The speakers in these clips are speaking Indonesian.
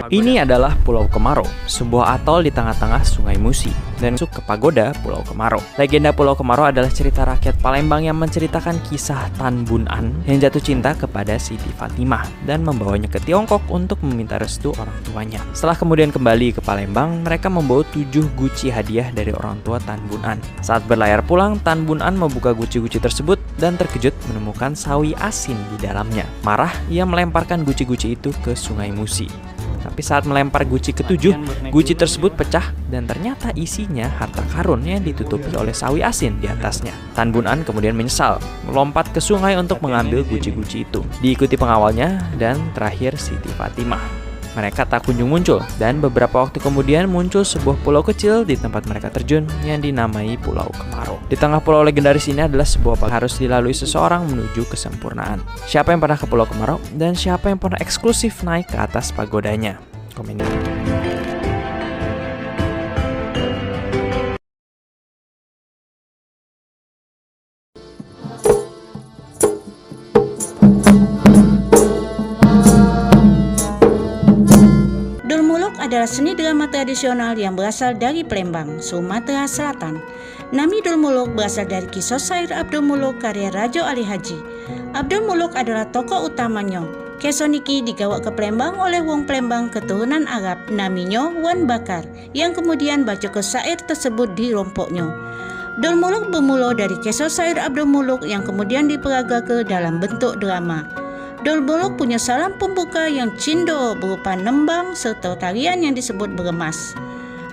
Ini adalah Pulau Kemarau, sebuah atol di tengah-tengah Sungai Musi dan masuk ke pagoda Pulau Kemarau. Legenda Pulau Kemarau adalah cerita rakyat Palembang yang menceritakan kisah Tan Bun An yang jatuh cinta kepada Siti Fatimah dan membawanya ke Tiongkok untuk meminta restu orang tuanya. Setelah kemudian kembali ke Palembang, mereka membawa 7 guci hadiah dari orang tua Tan Bun An. Saat berlayar pulang, Tan Bun An membuka guci-guci tersebut dan terkejut menemukan sawi asin di dalamnya. Marah, ia melemparkan guci-guci itu ke Sungai Musi. Tapi saat melempar guci ke-7, guci tersebut pecah dan ternyata isinya harta karun yang ditutupi oleh sawi asin di atasnya. Tan Bun An kemudian menyesal, melompat ke sungai untuk mengambil guci-guci itu. Diikuti pengawalnya dan terakhir Siti Fatimah. Mereka tak kunjung muncul dan beberapa waktu kemudian muncul sebuah pulau kecil di tempat mereka terjun yang dinamai Pulau Kemarau. Di tengah pulau legendaris ini adalah sebuah pagar harus dilalui seseorang menuju kesempurnaan. Siapa yang pernah ke Pulau Kemarau dan siapa yang pernah eksklusif naik ke atas pagodanya? Komen di adalah seni drama tradisional yang berasal dari Palembang, Sumatera Selatan. Nami Dul Muluk berasal dari kisah syair Abdul Muluk karya Rajo Ali Haji. Abdul Muluk adalah tokoh utamanya. Kisah niki digawak ke Palembang oleh wong Palembang keturunan Arab namanya Wan Bakar yang kemudian baca ke syair tersebut di rompoknya. Dul Muluk bermula dari kisah syair Abdul Muluk yang kemudian diperaga ke dalam bentuk drama. Dul Muluk punya salam pembuka yang cindo berupa nembang serta tarian yang disebut beremas.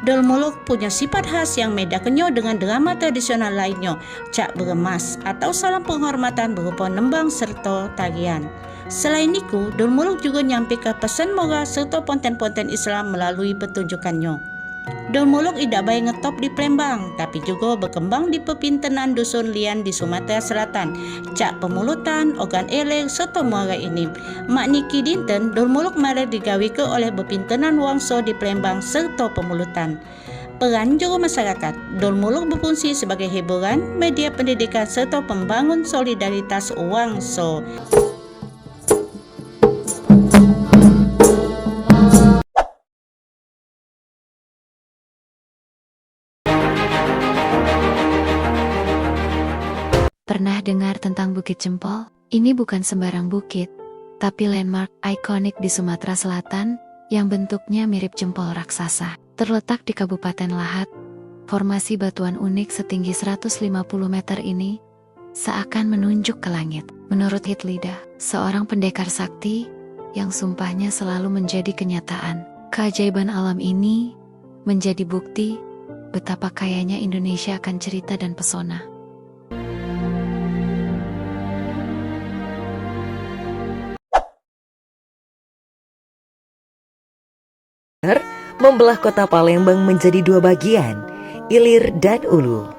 Dul Muluk punya sifat khas yang bedakannya dengan drama tradisional lainnya, cak beremas atau salam penghormatan berupa nembang serta tarian. Selain itu, Dul Muluk juga nyampaikan pesan moral serta konten-konten Islam melalui pertunjukannya. Dul Muluk tidak baik ngetop di Palembang, tapi juga berkembang di pepintenan dusun lian di Sumatera Selatan, cak pemulutan, organ eler, serta muara ini. Makniki dinten, Dul Muluk malah digawike oleh pepintenan wangsa di Palembang serta pemulutan. Peran juru masyarakat, Dul Muluk berfungsi sebagai hiburan, media pendidikan serta pembangun solidaritas wangsa. Pernah dengar tentang Bukit Jempol? Ini bukan sembarang bukit, tapi landmark ikonik di Sumatera Selatan yang bentuknya mirip jempol raksasa. Terletak di Kabupaten Lahat, formasi batuan unik setinggi 150 meter ini seakan menunjuk ke langit. Menurut Hitlida, seorang pendekar sakti yang sumpahnya selalu menjadi kenyataan. Keajaiban alam ini menjadi bukti betapa kayanya Indonesia akan cerita dan pesona. Membelah kota Palembang menjadi 2 bagian, Ilir dan Ulu.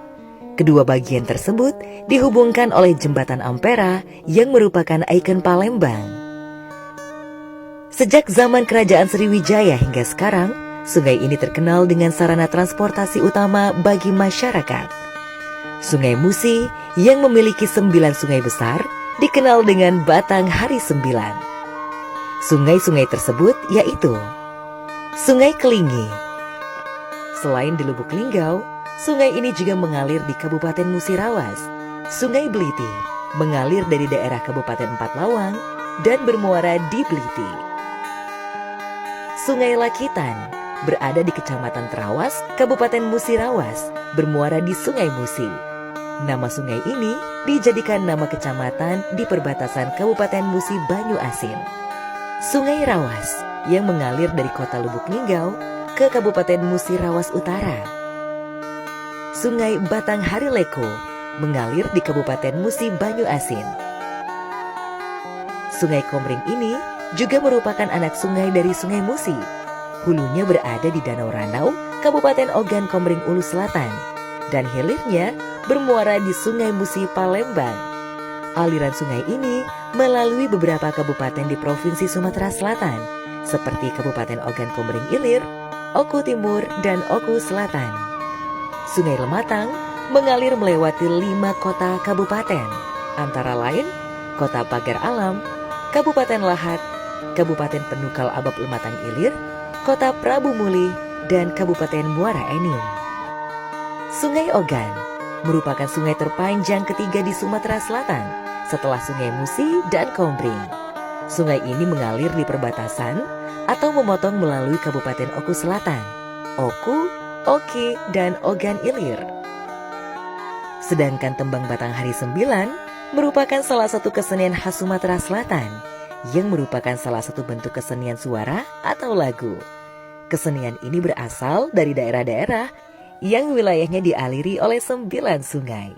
Kedua bagian tersebut dihubungkan oleh jembatan Ampera yang merupakan ikon Palembang. Sejak zaman Kerajaan Sriwijaya hingga sekarang, sungai ini terkenal dengan sarana transportasi utama bagi masyarakat. Sungai Musi yang memiliki 9 sungai besar dikenal dengan Batang Hari 9. Sungai-sungai tersebut yaitu Sungai Kelingi. Selain di Lubuk Linggau, sungai ini juga mengalir di Kabupaten Musirawas. Sungai Beliti mengalir dari daerah Kabupaten Empat Lawang dan bermuara di Beliti. Sungai Lakitan berada di Kecamatan Terawas, Kabupaten Musirawas, bermuara di Sungai Musi. Nama sungai ini dijadikan nama kecamatan di perbatasan Kabupaten Musi Banyu Asin. Sungai Rawas yang mengalir dari kota Lubuk Linggau ke Kabupaten Musirawas Utara. Sungai Batang Hari Leko mengalir di Kabupaten Musi Banyu Asin. Sungai Komering ini juga merupakan anak sungai dari Sungai Musi. Hulunya berada di Danau Ranau, Kabupaten Ogan Komering Ulu Selatan, dan hilirnya bermuara di Sungai Musi Palembang. Aliran sungai ini melalui beberapa kabupaten di Provinsi Sumatera Selatan, seperti Kabupaten Ogan Komering Ilir, Oku Timur, dan Oku Selatan. Sungai Lematang mengalir melewati 5 kota kabupaten, antara lain Kota Pagar Alam, Kabupaten Lahat, Kabupaten Penukal Abab Lematang Ilir, Kota Prabu Muli, dan Kabupaten Muara Enim. Sungai Ogan merupakan sungai terpanjang ketiga di Sumatera Selatan setelah Sungai Musi dan Kombring. Sungai ini mengalir di perbatasan atau memotong melalui Kabupaten Oku Selatan, Oku, Oki, dan Ogan Ilir. Sedangkan tembang Batanghari 9 merupakan salah satu kesenian khas Sumatera Selatan yang merupakan salah satu bentuk kesenian suara atau lagu. Kesenian ini berasal dari daerah-daerah yang wilayahnya dialiri oleh 9 sungai.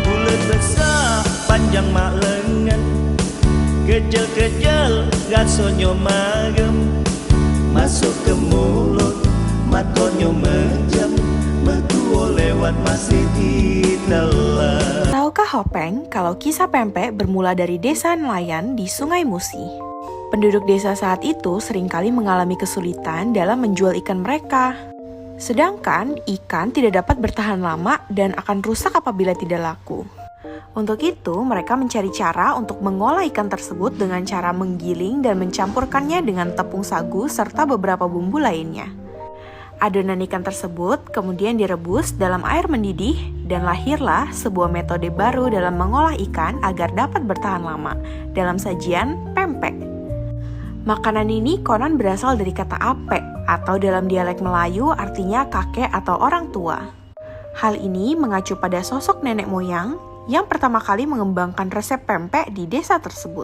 Bulat besar panjang mak lengan, kejel-kejel rasonyo magem, masuk ke mulut makonyo menjam, metuo lewat masih ditelan. Tahukah Hopeng kalau kisah pempek bermula dari desa nelayan di Sungai Musi? Penduduk desa saat itu seringkali mengalami kesulitan dalam menjual ikan mereka. Sedangkan ikan tidak dapat bertahan lama dan akan rusak apabila tidak laku. Untuk itu, mereka mencari cara untuk mengolah ikan tersebut dengan cara menggiling dan mencampurkannya dengan tepung sagu serta beberapa bumbu lainnya. Adonan ikan tersebut kemudian direbus dalam air mendidih dan lahirlah sebuah metode baru dalam mengolah ikan agar dapat bertahan lama dalam sajian pempek. Makanan ini konon berasal dari kata ape atau dalam dialek Melayu artinya kakek atau orang tua. Hal ini mengacu pada sosok nenek moyang yang pertama kali mengembangkan resep pempek di desa tersebut.